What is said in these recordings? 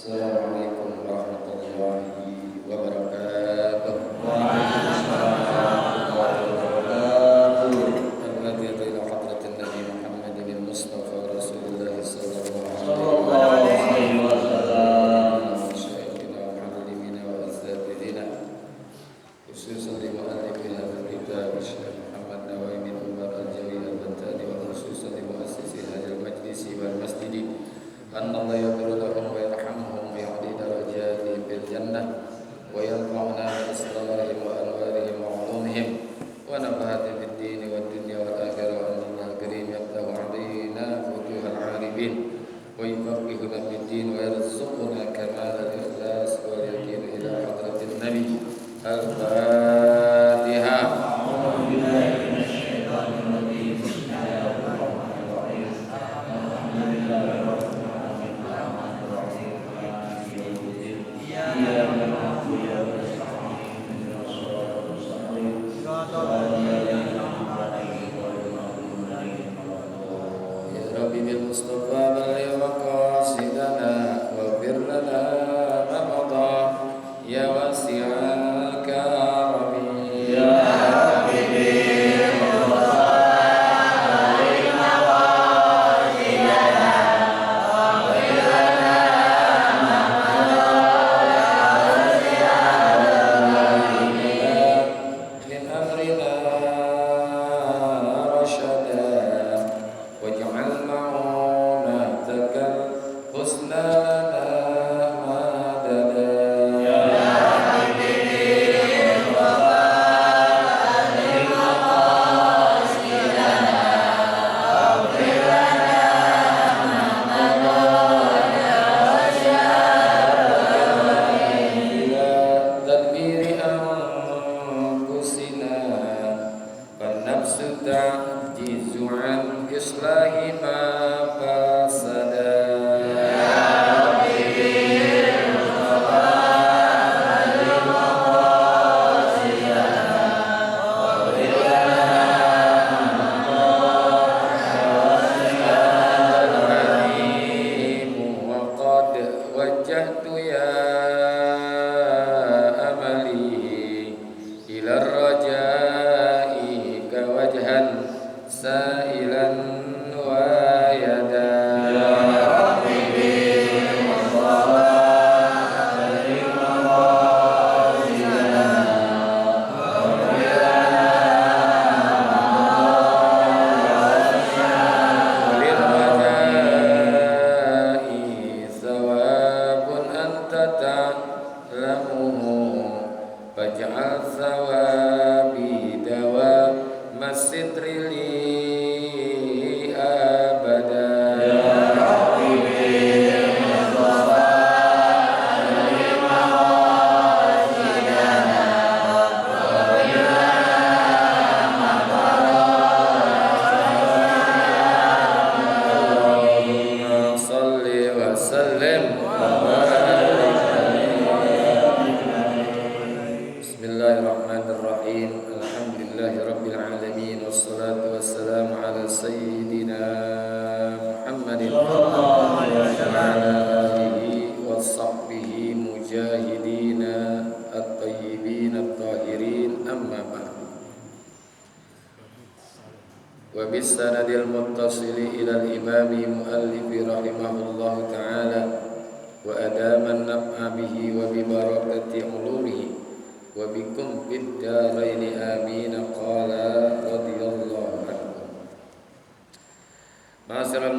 Assalamualaikum warahmatullahi wabarakatuh. Al-Fatihah ila hadratin Nabi Muhammadin al-Mustafa Rasulullah sallallahu alaihi wasallam. Syekhina wa muallimina wa asatidina, khususan li muallifina al-kitab Syekh Muhammad Nawawi bin Umar al-Jawi al-Bantani, wa khususan li muassisi hadzal majlisi wal masjidi. Allah yaghfir lahum wa yarhamhum wa ya'li darajatihim fil jannah wa yanfa'una bi asrarihim wa anwarihim wa 'ulumihim wa nafahatihim fid din wad dunya wal akhirah. Allah karim yaftahu 'alaina futuhal 'arifin wa yufaqqihuna fid din wa yarzuquna kamal al-ikhlas wal yaqin ila hadratin nabi. Al-Fatihah.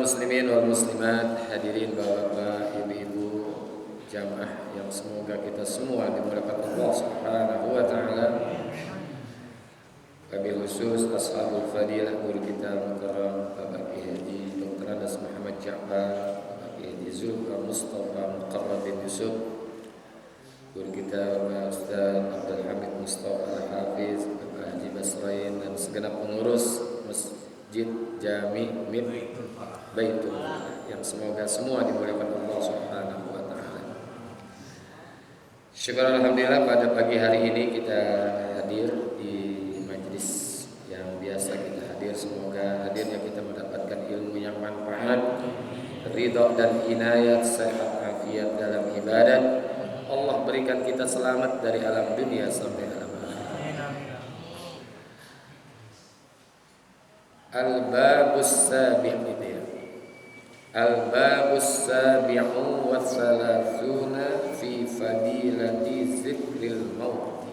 Muslimin wal muslimat, hadirin bapak, ibu-ibu, jamaah yang semoga kita semua dimuliakan Allah Subhanahu wa taala. Wabil khusus ashabul fadilah guru kita mukarram Bapak Kiai Haji Dr. Andes Muhammad Ja'far, Bapak Kiai Haji Zulfar Mustafa Muqarrab bin Yusuf, guru kita Bapak Ustaz Abdul Hamid Mustafa Al-Hafiz, Bapak Haji Basrain, dan segenap pengurus Masjid Jami Baitul yang semoga semua dimuliakan Allah Subhanahu wa taala. Syukur alhamdulillah pada pagi hari ini kita hadir di majlis yang biasa kita hadir. Semoga hadirnya kita mendapatkan ilmu yang manfaat, ridha dan inayat, sehat afiat dalam ibadat. Allah berikan kita selamat dari alam dunia sampai alam akhirat. Al-babus sabi' itu ya. Al-babus sabi'u wa salasuna fi fadilati zikril maut.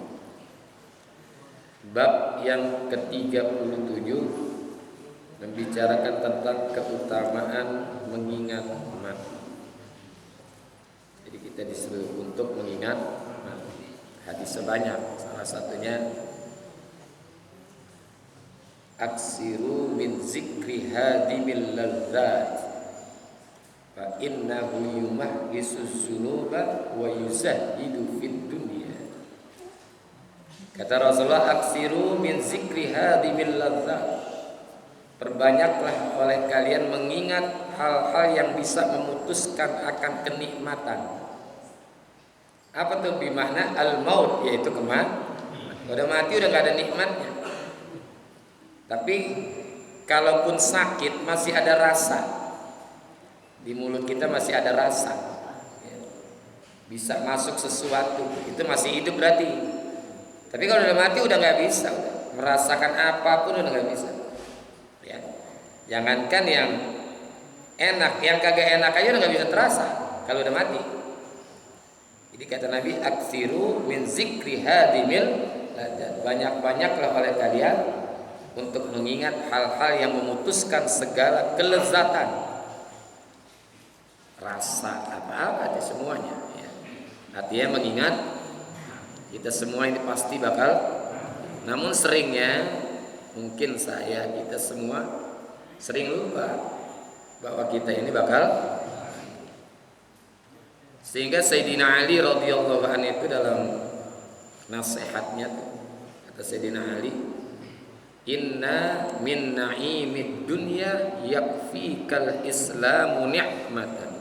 Bab yang ke-37 membicarakan tentang keutamaan mengingat mati. Jadi kita disuruh untuk mengingat mati. Hadis sebanyak, salah satunya aksiru min zikri hadimil ladzat fa innahu yumahhisu dzunuba wa yuzahhidu fid dunya. Kata Rasulullah, aksiru min zikri hadimil ladzat. Perbanyaklah oleh kalian mengingat hal-hal yang bisa memutuskan akan kenikmatan. Apa tuh bimahna al-maut, yaitu kematian. Udah mati udah gak ada nikmatnya. Tapi kalaupun sakit masih ada rasa. Di mulut kita masih ada rasa. Bisa masuk sesuatu, itu masih hidup berarti. Tapi kalau udah mati udah nggak bisa, udah merasakan apapun udah nggak bisa. Ya, jangankan yang enak, yang kagak enak aja udah nggak bisa terasa kalau udah mati. Jadi kata Nabi, aksiru min zikri hadimil ladzat. Banyak-banyaklah oleh kalian untuk mengingat hal-hal yang memutuskan segala kelezatan, rasa apa-apa semuanya. Ya. Artinya mengingat. Kita semua ini pasti bakal, namun seringnya mungkin kita semua sering lupa bahwa kita ini bakal. Sehingga Sayyidina Ali radhiyallahu anhu itu dalam nasihatnya kata Sayyidina Ali, inna min na'imid dunya yakfikal islamu ni'matan.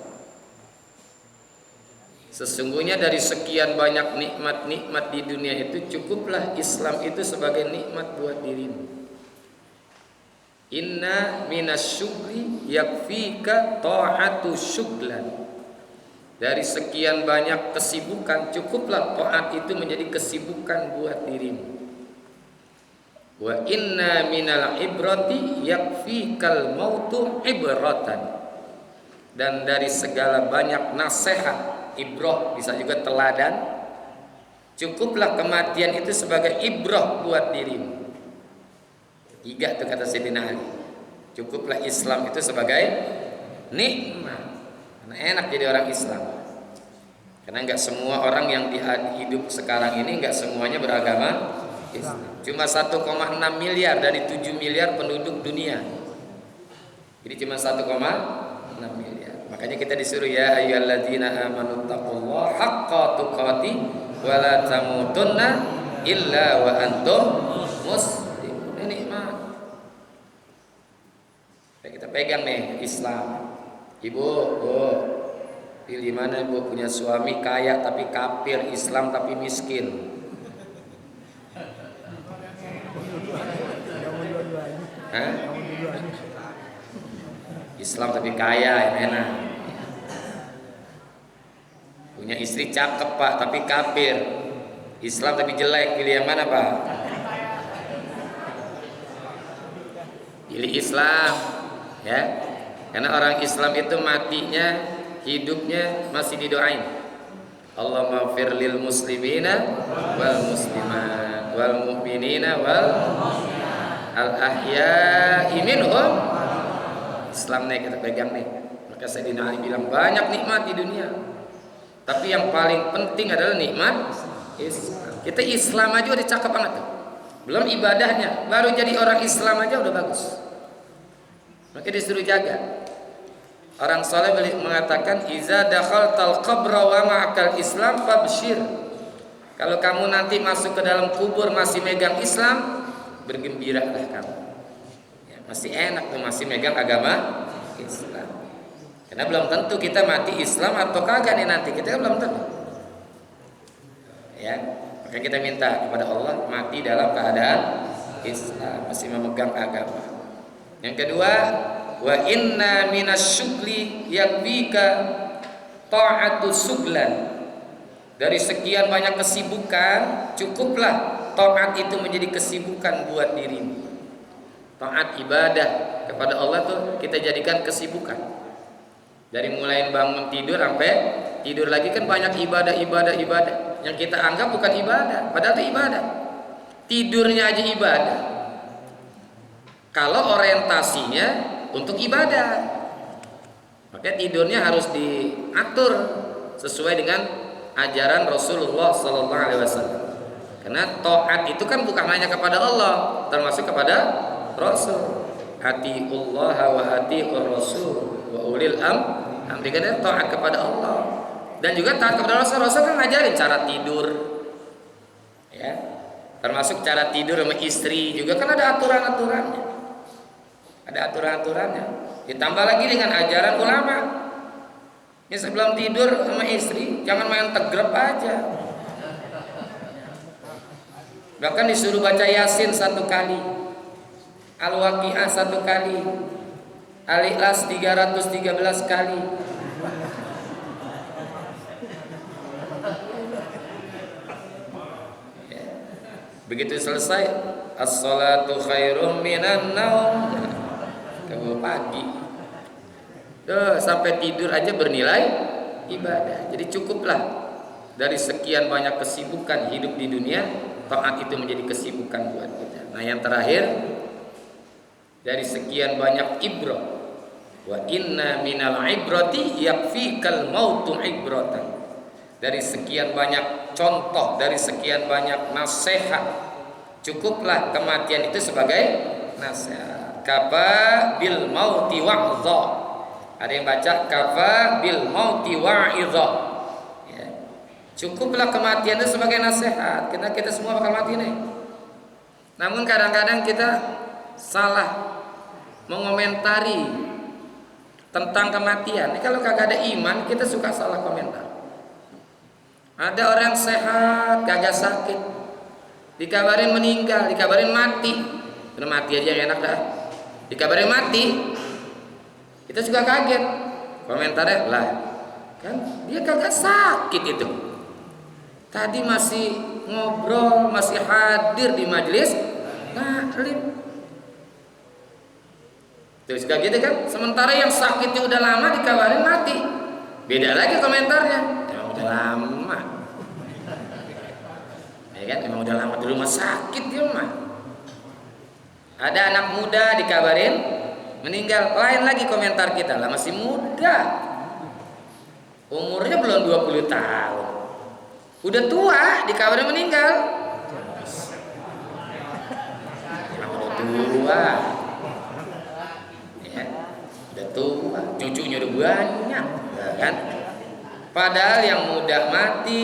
Sesungguhnya dari sekian banyak nikmat-nikmat di dunia itu, cukuplah Islam itu sebagai nikmat buat dirimu. Inna minasyugli yakfika ta'atu syuglan. Dari sekian banyak kesibukan, cukuplah taat itu menjadi kesibukan buat dirimu. Wa inna minal ibrati yakfikal mautu ibratan. Dan dari segala banyak nasihat, ibrah bisa juga teladan, cukuplah kematian itu sebagai ibrah buat dirimu. 3 itu kata Sayyidina Ali. Cukuplah Islam itu sebagai nikmat. Karena enak jadi orang Islam. Karena enggak semua orang yang hidup sekarang ini enggak semuanya beragama Islam. Cuma 1,6 miliar dari 7 miliar penduduk dunia. Jadi cuma 1,6 miliar. Makanya kita disuruh ya ayyuhalladzina amanu taqullaha haqqa tuqatih wa la tamutunna illa wa antum muslimun. Ini nikmat. Kita pegang nih Islam. Ibu, pilih mana ibu? Punya suami kaya tapi kafir, Islam tapi miskin. Hah? Islam tapi kaya, yang enak. Punya istri cakep pak, tapi kafir. Islam tapi jelek, pilih yang mana pak? Pilih Islam, ya. Karena orang Islam itu matinya, hidupnya masih didoain. Allahumma ighfir lil muslimina wal muslimat wal mu'minina wal al ahya'i minhum. Islam nih kita pegang nih. Maka Sayyidina Ali bilang banyak nikmat di dunia, tapi yang paling penting adalah nikmat Islam. Kita Islam aja udah cakep banget tuh. Belum ibadahnya, baru jadi orang Islam aja udah bagus. Maka disuruh jaga. Orang saleh mengatakan iza dakhaltal qabra wa ma'akal Islam fabshir. Kalau kamu nanti masuk ke dalam kubur masih megang Islam, bergembiralah kamu. Masih enak tuh masih megang agama Islam. Karena belum tentu kita mati Islam atau kagak nih nanti, kita kan belum tentu. Ya, maka kita minta kepada Allah mati dalam keadaan Islam, masih memegang agama. Yang kedua, wa inna minasyugli yakfika ta'atu suglan. Dari sekian banyak kesibukan, cukuplah taat itu menjadi kesibukan buat dirimu. Taat ibadah kepada Allah tuh kita jadikan kesibukan. Dari mulai bangun tidur sampai tidur lagi kan banyak ibadah yang kita anggap bukan ibadah, padahal itu ibadah. Tidurnya aja ibadah. Kalau orientasinya untuk ibadah, maka tidurnya harus diatur sesuai dengan ajaran Rasulullah Sallallahu Alaihi Wasallam. Karena taat itu kan bukan hanya kepada Allah, termasuk kepada Rasul. Atiullah wa atiur Rasul wa ulil amri. Kan taat kepada Allah dan juga taat kepada Rasul. Rasul kan ngajarin cara tidur, ya, termasuk cara tidur sama istri juga kan ada aturan-aturannya. Ada aturan-aturannya. Ditambah lagi dengan ajaran ulama. Ya, sebelum tidur sama istri jangan main tegrep aja. Bahkan disuruh baca Yasin 1 kali, Al-Waqiah 1 kali, Al-Ikhlas 313 kali. Ya. Begitu selesai, as-salatu khairum minan naum. Ke pagi. Sampai tidur aja bernilai ibadah. Jadi cukuplah dari sekian banyak kesibukan hidup di dunia, taat itu menjadi kesibukan buat kita. Nah, yang terakhir, dari sekian banyak ibrah, wa inna minal ibrati yakfikal mautu ibratan. Dari sekian banyak contoh, dari sekian banyak nasihat, cukuplah kematian itu sebagai nasihat. Kafa bil mauti wa'idha. Ada yang baca kafa bil mauti wa'idha. Ya. Cukuplah kematian itu sebagai nasihat, karena kita semua bakal mati nih. Namun kadang-kadang kita salah mengomentari tentang kematian. Ini kalau kagak ada iman, kita suka salah komentar. Ada orang sehat, kagak sakit, dikabarin meninggal, dikabarin mati. Udah mati aja yang enak dah. Dikabarin mati, kita juga kaget. Komentarnya, lah kan dia kagak sakit itu. Tadi masih ngobrol, masih hadir di majelis taklim. Terus kayak gitu kan. Sementara yang sakitnya udah lama dikabarin mati, beda lagi komentarnya. Emang udah lama, ya kan? Emang udah lama di rumah sakit dia mah. Ada anak muda dikabarin meninggal, lain lagi komentar kita, lah masih muda, umurnya belum 20 tahun, udah tua dikabarin meninggal. Udah tua, ya, udah tua, cucunya udah banyak, ya kan? Padahal yang muda mati,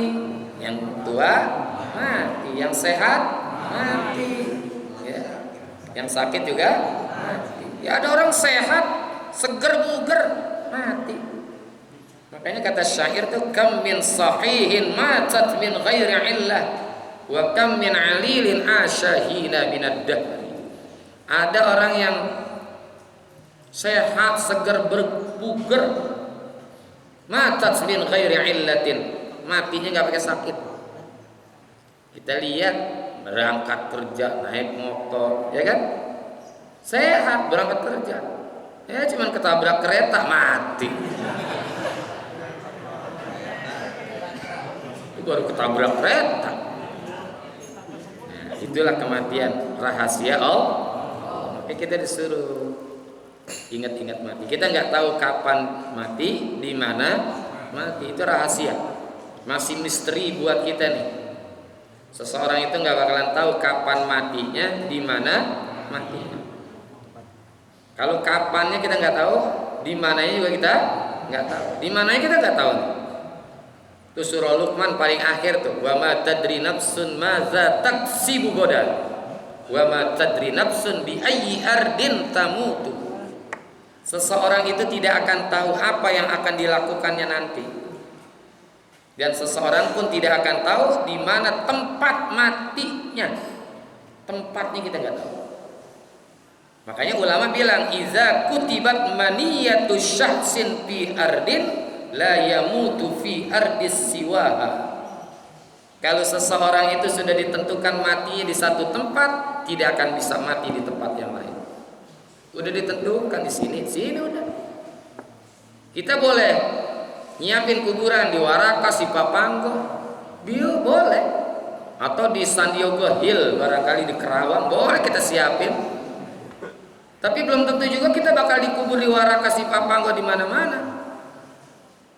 yang tua mati, yang sehat mati, yang sakit juga mati. Ya, ada orang sehat, seger buger, mati. Makanya kata syair tuh, kam min sahihin matat min ghairi illah wa kam min alilin asyahina minad dahr. Ada orang yang sehat, seger, berbuger, matat min ghairi illatin, matinya nggak pakai sakit. Kita lihat berangkat kerja naik motor, ya kan, sehat berangkat kerja, ya cuman ketabrak kereta mati. Itu baru ketabrak kereta. Nah, itulah kematian, rahasia Allah. Maka kita disuruh ingat-ingat mati. Kita nggak tahu kapan mati, di mana mati, itu rahasia, masih misteri buat kita nih. Seseorang itu nggak bakalan tahu kapan matinya, di mana matinya. Kalau kapannya kita nggak tahu, di mananya juga kita nggak tahu. Di mananya kita nggak tahu. Itu surah Luqman paling akhir tuh. Wa ma tadri nafsun madza taksibu godan. Wa ma tadri nafsun bi ayyi ardin tamutu. Seseorang itu tidak akan tahu apa yang akan dilakukannya nanti. Dan seseorang pun tidak akan tahu di mana tempat matinya. Tempatnya kita nggak tahu. Makanya ulama bilang iza kutibat maniyatu syahsin fi ardin la yamutu fi ardis siwaha. Kalau seseorang itu sudah ditentukan mati di satu tempat, tidak akan bisa mati di tempat yang lain. Udah ditentukan di sini udah. Kita boleh nyiapin kuburan di Warakas, di Papanggo, boleh. Atau di San Diego Hill, barangkali di Kerawang, boleh kita siapin. Tapi belum tentu juga kita bakal dikubur di Warakas, di Papanggo, di mana-mana.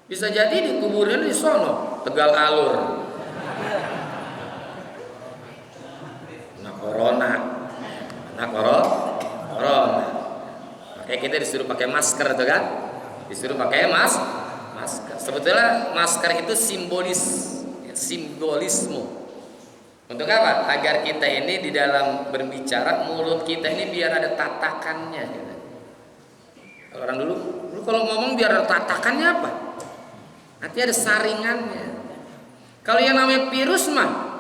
Bisa jadi dikuburnya di sono, Tegal Alur. Corona. Makanya kita disuruh pakai masker tuh kan? Disuruh pakai masker. Sebetulnya masker itu simbolisme. Untuk apa? Agar kita ini di dalam berbicara, mulut kita ini biar ada tatakannya. Gitu. Kalau orang dulu kalau ngomong biar ada tatakannya apa? Nanti ada saringannya. Kalau yang namanya virus mah,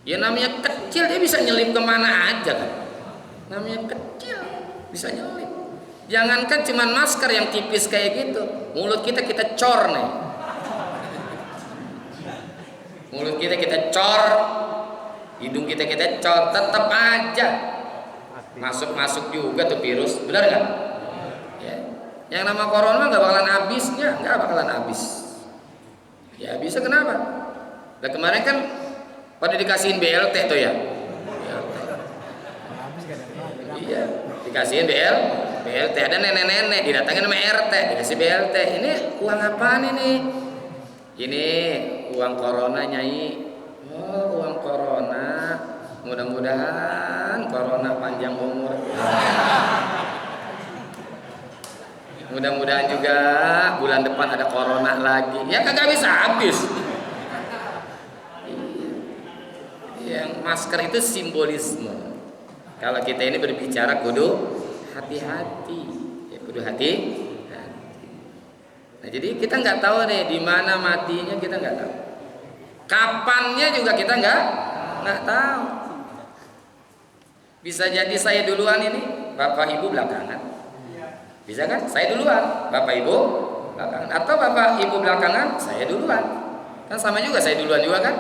ya namanya kecil dia bisa nyelip kemana aja kan. Namanya kecil bisa nyelip. Jangankan cuman masker yang tipis kayak gitu, mulut kita cor nih. Mulut kita cor, hidung kita cor, tetap aja masuk juga tuh virus, benar nggak? Ya. Yang nama corona nggak bakalan habisnya, nggak bakalan habis. Ya bisa kenapa? Nah kemarin kan pada dikasihin BLT tuh ya. Iya, dikasihin BLT. Ada nenek-nenek didatangin sama RT, dikasih BLT. Ini uang apaan ini? Ini uang corona, Nyai. Oh, uang corona. Mudah-mudahan corona panjang umur. Mudah-mudahan juga bulan depan ada corona lagi. Ya kagak bisa habis. Yang masker itu simbolisme. Kalau kita ini berbicara kudu hati-hati, ya kudu hati. Nah jadi kita nggak tahu nih di mana matinya, kita nggak tahu. Kapannya juga kita nggak tahu. Bisa jadi saya duluan ini, Bapak Ibu belakangan. Bisa kan? Saya duluan, Bapak Ibu belakangan. Atau Bapak Ibu belakangan, saya duluan. Kan sama juga, saya duluan juga kan?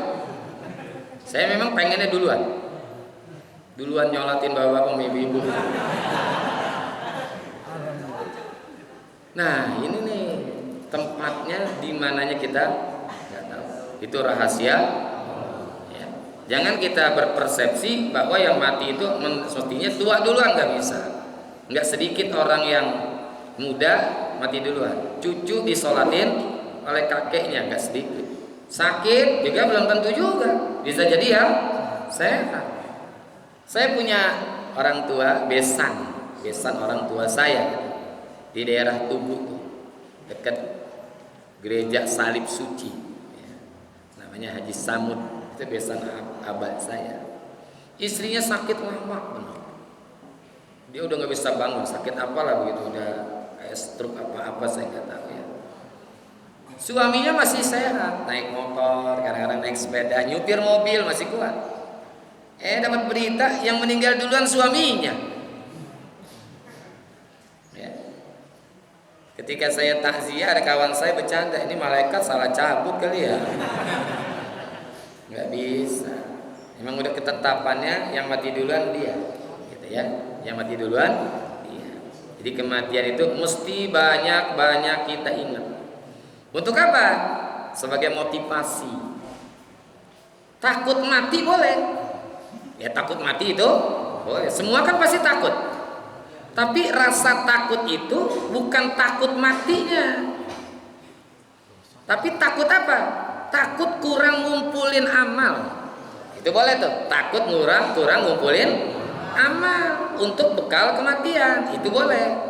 Saya memang pengennya duluan nyolatin bapak sama ibu-ibu. Nah ini nih tempatnya di mananya kita nggak tahu. Itu rahasia. Ya. Jangan kita berpersepsi bahwa yang mati itu mestinya tua duluan, nggak bisa. Nggak sedikit orang yang muda mati duluan. Cucu disolatin oleh kakeknya nggak sedikit. Sakit juga belum tentu juga. Bisa jadi yang sehat. Saya punya orang tua besan orang tua saya di daerah Tubuh dekat gereja Salib Suci, ya. Namanya Haji Samud, itu besan abad saya. Istrinya sakit lama benar, dia udah nggak bisa bangun, sakit apalah begitu, udah kayak stroke apa saya nggak tahu ya. Suaminya masih sehat, naik motor, kadang-kadang naik sepeda, nyupir mobil masih kuat. Dapat berita yang meninggal duluan suaminya. Ya. Ketika saya takziah, ada kawan saya bercanda, ini malaikat salah cabut kali ya. Nggak bisa. Memang udah ketetapannya yang mati duluan dia, gitu ya. Yang mati duluan dia. Jadi kematian itu mesti banyak kita ingat. Untuk apa? Sebagai motivasi. Takut mati boleh. Ya takut mati itu boleh. Semua kan pasti takut. Tapi rasa takut itu bukan takut matinya. Tapi takut apa? Takut kurang ngumpulin amal. Itu boleh tuh. Takut kurang ngumpulin amal untuk bekal kematian. Itu boleh.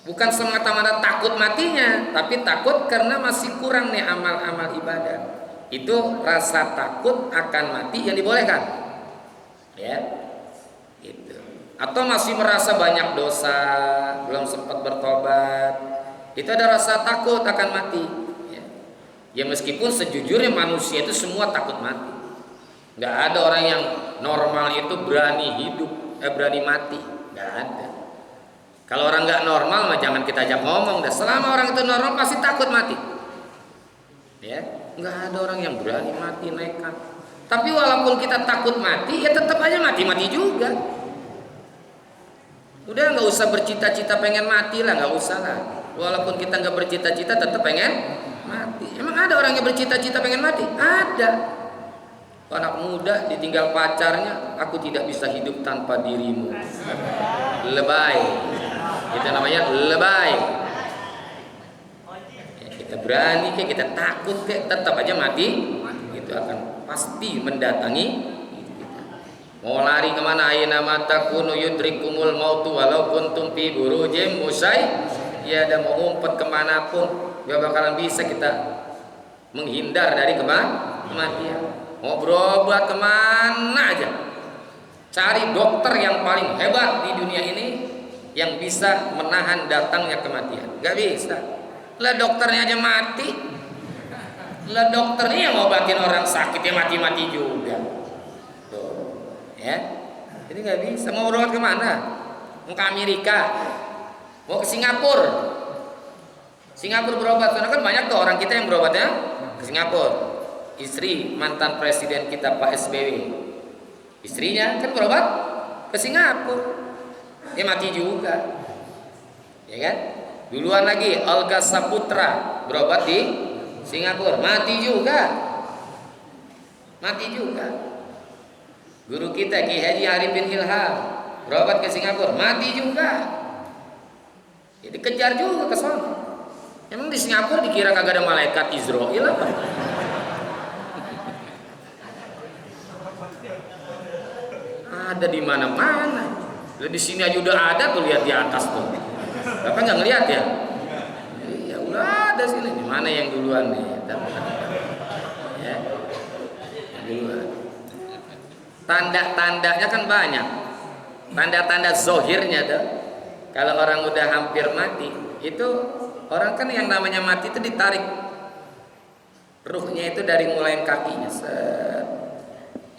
Bukan semata-mata takut matinya, tapi takut karena masih kurang nih amal-amal ibadah. Itu rasa takut akan mati yang dibolehkan. Ya, gitu. Atau masih merasa banyak dosa, belum sempat bertobat, itu ada rasa takut akan mati. Ya meskipun sejujurnya manusia itu semua takut mati. Nggak ada orang yang normal itu berani hidup, berani mati. Nggak ada. Kalau orang nggak normal mah jangan kita ajak ngomong dah. Selama orang itu normal pasti takut mati. Ya, nggak ada orang yang berani mati nekat. Tapi walaupun kita takut mati, ya tetap aja mati juga. Udah nggak usah bercita-cita pengen mati lah, nggak usah lah. Walaupun kita nggak bercita-cita tetap pengen mati. Emang ada orang yang bercita-cita pengen mati? Ada. Anak muda ditinggal pacarnya, aku tidak bisa hidup tanpa dirimu. Lebay. Itu namanya lebay. Ya, kita berani kayak kita takut kayak tetap aja mati. Itu akan pasti mendatangi kita. Mau lari kemana? Aina matakunu yudrikumul mautu walau kuntum fi burujim musai. Ya ada mau ngumpet kemanapun, gak bakalan bisa kita menghindar dari kematian. Mau berobat kemana aja, cari dokter yang paling hebat di dunia ini yang bisa menahan datangnya kematian. Gak bisa. Lah dokternya aja mati. Lah dokternya yang ngobatin orang sakit ya mati-mati juga. Tuh, ya. Jadi gak bisa. Mau berobat kemana? Mau ke Amerika, mau ke Singapura. Singapura berobat. Karena kan banyak tuh orang kita yang berobatnya ke Singapura. Istri mantan presiden kita Pak SBY, istrinya kan berobat ke Singapura, dia mati juga, ya kan? Duluan lagi Olga Saputra berobat di Singapura, mati juga. Guru kita Ki Haji Arifin Ilham berobat ke Singapura, mati juga. Jadi kejar juga ke sana. Emang di Singapura dikira kagak ada malaikat Israel apa? Ada di mana-mana. Di sini aja udah ada tuh, lihat di atas tuh. Bapak nggak ngelihat ya? Ya udah ada sini. Di mana yang duluan nih? Ya, yang duluan. Tanda-tandanya kan banyak. Tanda-tanda zohirnya tuh. Kalau orang udah hampir mati, itu orang kan yang namanya mati itu ditarik ruhnya itu dari mulai kakinya.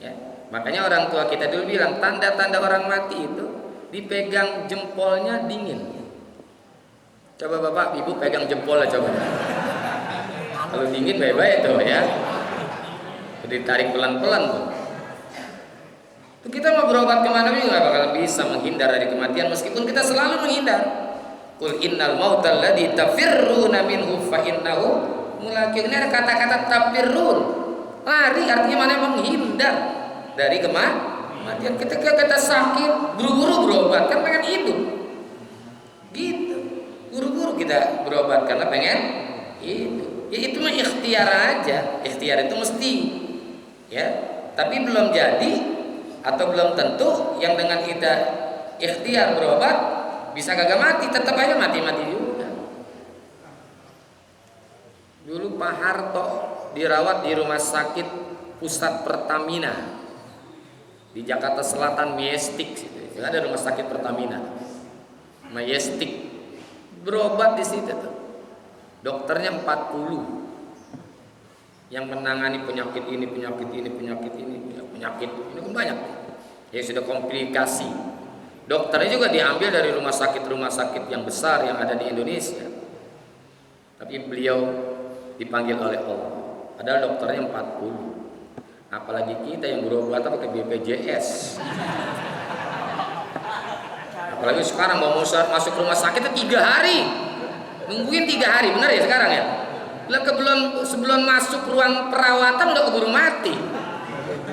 Ya. Makanya orang tua kita dulu bilang tanda-tanda orang mati itu dipegang jempolnya dingin. Coba bapak ibu pegang jempolnya coba. Kalau dingin baik-baik tuh ya. Ditarik pelan-pelan tuh. Tuh kita mau berobat kemana juga nggak bakal bisa menghindar dari kematian meskipun kita selalu menghindar. Qul innal mautal ladzi tafirruna minhu fa innahu mulaqikum. Ini ada kata-kata tafirrun. Lari artinya mana menghindar dari kematian. Ketika kita sakit, buru-buru berobat kan pengen hidup. Gitu. Buru-buru kita berobat karena pengen hidup. Ya itu mah ikhtiar aja. Ikhtiar itu mesti. Ya, tapi belum jadi atau belum tentu yang dengan kita ikhtiar berobat bisa kagak mati, tetap aja mati-mati juga. Dulu Pak Harto dirawat di rumah sakit pusat Pertamina di Jakarta Selatan, Majestic situ. Ada rumah sakit Pertamina Majestic, berobat di situ tuh. Dokternya 40 yang menangani penyakit ini kan banyak ya, sudah komplikasi. Dokternya juga diambil dari rumah sakit yang besar yang ada di Indonesia, tapi beliau dipanggil oleh Allah. Padahal dokternya 40. Apalagi kita yang berobat pakai BPJS. Apalagi sekarang mau masuk rumah sakit 3 hari, nungguin 3 hari, benar ya sekarang ya? Lah sebelum masuk ruang perawatan udah keburu mati.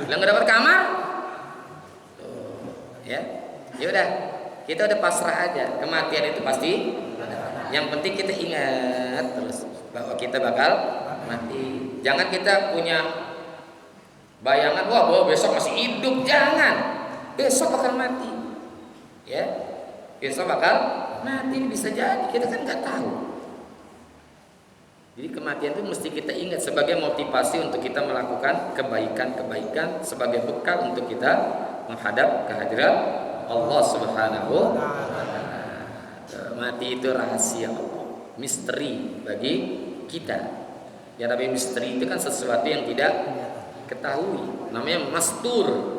Lah nggak dapat kamar, ya udah kita udah pasrah aja. Kematian itu pasti. Yang penting kita ingat terus bahwa kita bakal mati. Jangan kita punya bayangan bahwa besok masih hidup. Jangan, besok bakal mati. Ya, besok bakal mati, bisa jadi, kita kan nggak tahu. Jadi kematian itu mesti kita ingat sebagai motivasi untuk kita melakukan kebaikan-kebaikan, sebagai bekal untuk kita menghadap kehadiran Allah Subhanahu wa Ta'ala. Mati itu rahasia Allah, misteri bagi kita. Ya, tapi misteri itu kan sesuatu yang tidak ketahui, namanya mastur.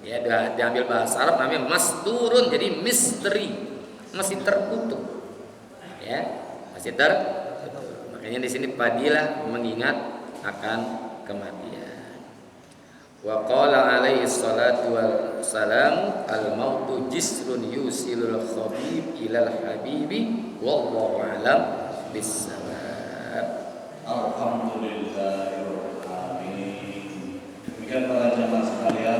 Ya, diambil bahasa Arab namanya masturun, jadi misteri, masih tertutup. Ya, masih tertutup. Makanya di sini fadilah mengingat akan kematian. Wa qala alaihi salatu wassalam al-mautu jisrun yusilul khabib ilal habibi wallahu alam bissawab. Alhamdulillahirabbil alamin. Demikian para jamaah sekalian.